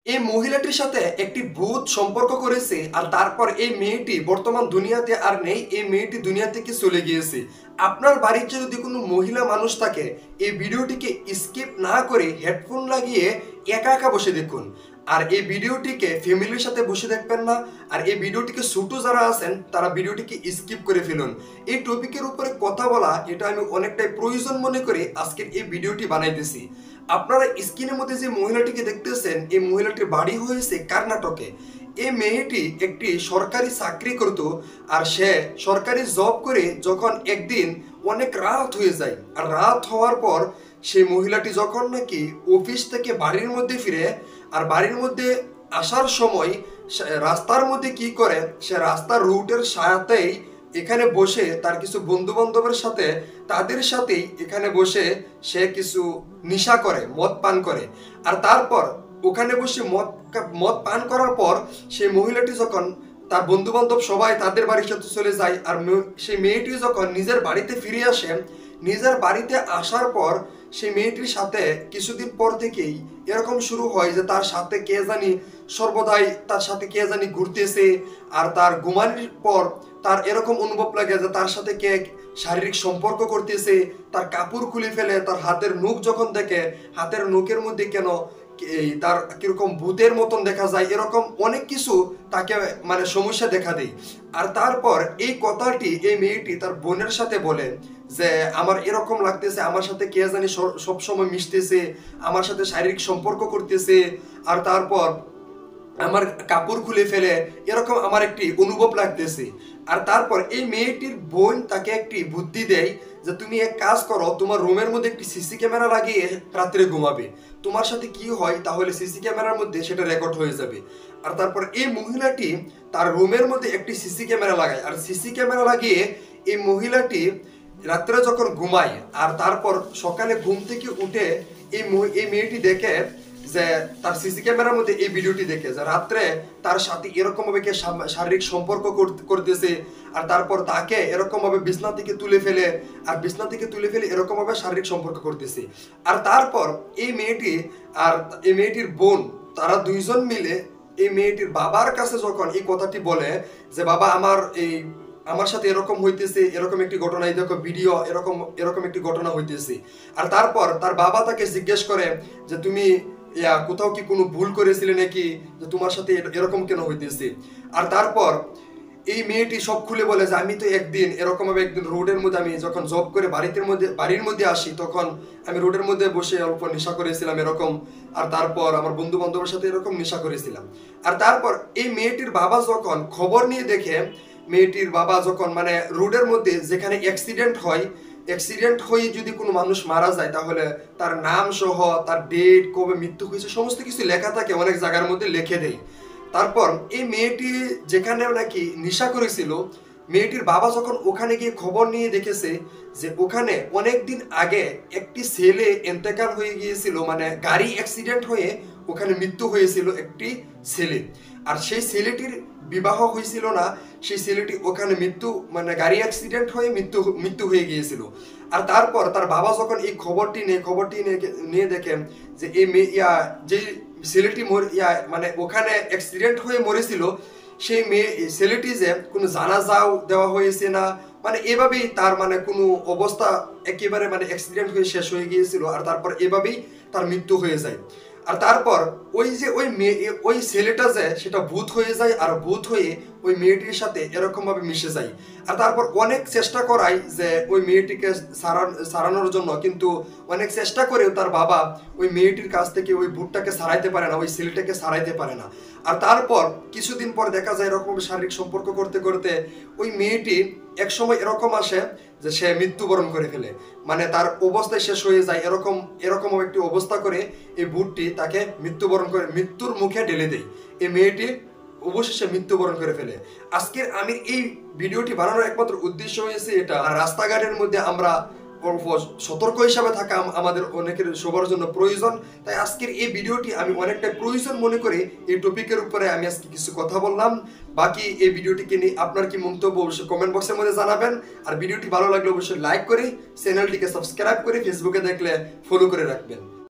এই মহিলাটির সাথে একটি ভূত সম্পর্ক করেছে আর তারপর এই মেয়েটি বর্তমান দুনিয়াতে আর নেই। এই মেয়েটি দুনিয়া থেকে চলে গিয়েছে। আপনার বাড়িতে যদি কোনো মহিলা মানুষ থাকে, এই ভিডিওটিকে স্কিপ না করে হেডফোন লাগিয়ে একা একা বসে দেখুন। আর এই ভিডিওটিকে ফ্যামিলির সাথে বসে দেখবেন না। আর এই ভিডিওটিকে ছোট যারা আছেন তারা ভিডিওটিকে স্কিপ করে ফেলুন। এই টপিকের উপরে কথা বলা এটা আমি অনেকটাই প্রয়োজন মনে করে আজকের এই ভিডিওটি বানাইতেছি। আপনারা স্ক্রিনের মধ্যে যে মহিলাটিকে দেখতেছেন, এই মহিলাটির বাড়ি হয়েছে কর্ণাটকে। এই মেয়েটি একটি সরকারি চাকরি করত আর সে সরকারি জব করে যখন একদিন অনেক রাত হয়ে যায়, আর রাত হওয়ার পর সেই মহিলাটি যখন নাকি অফিস থেকে বাড়ির মধ্যে ফিরে, আর বাড়ির মধ্যে আসার সময় রাস্তার মধ্যে কি করে, সে রাস্তার রুটের সাথেই এখানে বসে তার কিছু বন্ধু বান্ধবের সাথে তাদের সাথেই এখানে বসে সে কিছু নেশা করে, মদ পান করে। আর তারপর ওখানে বসে মদ পান করার পর সেই মহিলাটি যখন তার বন্ধু বান্ধব সবাই তাদের বাড়ির সাথে চলে যায়, আর সেই মেয়েটি যখন নিজের বাড়িতে ফিরে আসে, নিজের বাড়িতে আসার পর সেই মেয়েটির সাথে কিছুদিন পর থেকেই এরকম শুরু হয় যে তার সাথে কে জানি সর্বদাই তার সাথে কে জানি ঘুরতেছে। আর তার ঘুমানোর পর তার এরকম অনুভব লাগে যে তার সাথে কে শারীরিক সম্পর্ক করতেছে। তার কাপড় খুলে ফেলে, তার হাতের নখ যখন দেখে, হাতের নখের মধ্যে কেন তার কিরকম ভূতের মতন দেখা যায়, এরকম অনেক কিছু তাকে মানে সমস্যা দেখা দেয়। আর তারপর এই কথাটি এই মেয়েটি তার বোনের সাথে বলে যে আমার এরকম লাগতেছে, আমার সাথে কে জানি সব সময় মিশতেছে, আমার সাথে শারীরিক সম্পর্ক করতেছে, আর তারপর আমার কাপড় খুলে ফেলে, এরকম আমার একটি অনুভব লাগতেছে। আর তারপর এই মেয়েটির বোন তাকে একটি বুদ্ধি দেয় যে তুমি এক কাজ করো, তোমার রুমের মধ্যে একটি সিসি ক্যামেরা লাগিয়ে রাত্রে ঘুমাবে, তোমার সাথে কি হয় তাহলে সিসি ক্যামেরার মধ্যে সেটা রেকর্ড হয়ে যাবে। আর তারপর এই মহিলাটি তার রুমের মধ্যে একটি সিসি ক্যামেরা লাগায়, আর সিসি ক্যামেরা লাগিয়ে এই মহিলাটি রাত্রে যখন ঘুমায়, আর তারপর সকালে ঘুম থেকে উঠে এই মেয়েটি দেখে যে তার সিসি ক্যামেরার মধ্যে এই ভিডিওটি দেখে যে রাত্রে তার সাথে এরকম ভাবে কে শারীরিক সম্পর্ক করতেছে, আর তারপর তাকে এরকম ভাবে বিছনা থেকে তুলে ফেলে, আর বিছনা থেকে তুলে ফেলে এরকম ভাবে শারীরিক সম্পর্ক করতেছে। আর তারপর এই মেয়েটি আর এই মেয়েটির বোন তারা দুইজন মিলে এই মেয়েটির বাবার কাছে যখন এই কথাটি বলে যে বাবা আমার সাথে এরকম হইতেছে, এরকম একটি ঘটনা, এই দেখো ভিডিও, এরকম এরকম একটি ঘটনা হইতেছে। আর তারপর তার বাবা তাকে জিজ্ঞেস করে যে তুমি কোথাও কি কোনো ভুল করেছিলে নাকি, যে তোমার সাথে এরকম কেন হইতেছে। আর তারপর এই মেয়েটি সব খুলে বলে যে আমি তো এরকম ভাবে একদিন রোডের মধ্যে আমি যখন জব করে বাড়ির মধ্যে আসি, তখন আমি রোডের মধ্যে বসে অল্প নেশা করেছিলাম এরকম, আর তারপর আমার বন্ধু বান্ধবের সাথে এরকম নেশা করেছিলাম। আর তারপর এই মেয়েটির বাবা যখন খবর নিয়ে দেখে, মেয়েটির বাবা যখন মানে রোডের মধ্যে যেখানে অ্যাক্সিডেন্ট হয়ে যদি কোনো মানুষ মারা যায় তাহলে তার নাম সহ তার ডেট, কবে মৃত্যু হয়েছে, সমস্ত কিছু লেখা থাকে, অনেক জায়গার মধ্যে লিখে দেয়। তারপর এই মেয়েটি যেখানে নাকি নেশা করেছিল, মেয়েটির বাবা যখন ওখানে গিয়ে খবর নিয়ে দেখেছে যে ওখানে অনেকদিন আগে একটি ছেলে ইন্তেকাল হয়ে গিয়েছিল, মানে গাড়ি অ্যাক্সিডেন্ট হয়ে ওখানে মৃত্যু হয়েছিল একটি ছেলে। আর সেই ছেলেটির বিবাহ হয়েছিল না, সেই ছেলেটি ওখানে মানে গাড়ি অ্যাক্সিডেন্ট হয়ে মৃত্যু হয়ে গিয়েছিল। আর তারপর তার বাবা যখন এই খবরটি নিয়ে দেখেন যে এই যে ছেলেটি মানে ওখানে অ্যাক্সিডেন্ট হয়ে মরেছিল, সেই ছেলেটি যে কোনো জানাজাও দেওয়া হয়েছে না, মানে এভাবেই তার মানে কোনো অবস্থা একেবারে মানে অ্যাক্সিডেন্ট হয়ে শেষ হয়ে গিয়েছিল। আর তারপর এভাবেই তার মৃত্যু হয়ে যায়। আর তারপর ওই ছেলেটা যে সেটা ভূত হয়ে যায়, আর ভূত হয়ে ওই মেয়েটির সাথে এরকম ভাবে মিশে যায়। আর তারপর অনেক চেষ্টা করায় যে ওই মেয়েটিকে সারানোর জন্য, কিন্তু অনেক চেষ্টা করেও তার বাবা ওই মেয়েটির কাছ থেকে ওই ভূতটাকে সারাইতে পারে না, ওই ছেলেটাকে সারাইতে পারে না। আর তারপর কিছুদিন পর দেখা যায় এরকম শারীরিক সম্পর্ক করতে করতে ওই মেয়েটি এক সময় এরকম আসে যে সে মৃত্যুবরণ করে ফেলে, মানে তার অবস্থায় শেষ হয়ে যায়, এরকম একটি অবস্থা করে এই ভূতটি তাকে মৃত্যুর মুখে ঢেলে দেয়। এই মেয়েটি অবশেষে মৃত্যুবরণ করে ফেলে। আজকের আমি এই ভিডিওটি বানানোর একমাত্র উদ্দেশ্য হয়েছে এটা, রাস্তাঘাটের মধ্যে আমরা সতর্ক হিসাবে থাকা আমাদের অনেকের সবার জন্য প্রয়োজন। তাই আজকের এই ভিডিওটি আমি অনেকটা প্রয়োজন মনে করে এই টপিকের উপরে আমি আজকে কিছু কথা বললাম। বাকি এই ভিডিওটিকে নিয়ে আপনার কি মন্তব্য অবশ্যই কমেন্ট বক্সের মধ্যে জানাবেন। আর ভিডিওটি ভালো লাগলে অবশ্যই লাইক করে চ্যানেলটিকে সাবস্ক্রাইব করে ফেসবুকে দেখলে ফলো করে রাখবেন।